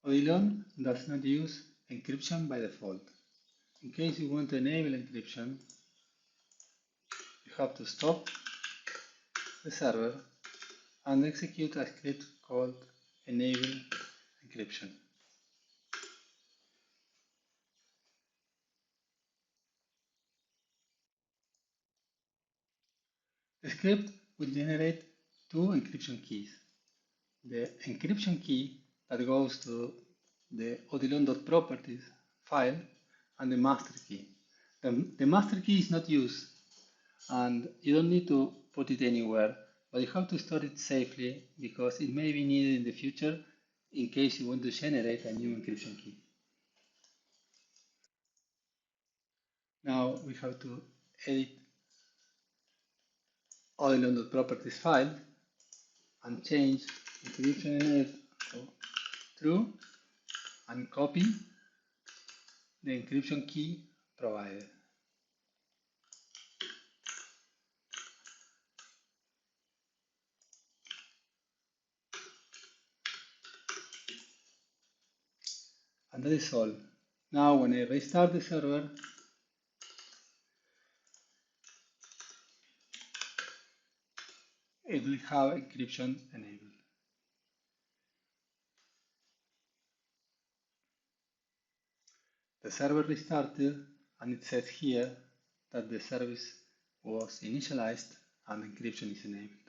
Odilon does not use encryption by default. In case you want to enable encryption, you have to stop the server and execute a script called enable encryption. The script will generate two encryption keys. The encryption key that goes to the odilon.properties file and the master key. The master key is not used and you don't need to put it anywhere, but you have to store it safely because it may be needed in the future in case you want to generate a new encryption key. Now we have to edit odilon.properties file and change encryption enable to true and copy the encryption key provided. And that is all. Now when I restart the server, it will have encryption enabled. The server restarted and it says here that the service was initialized and encryption is enabled.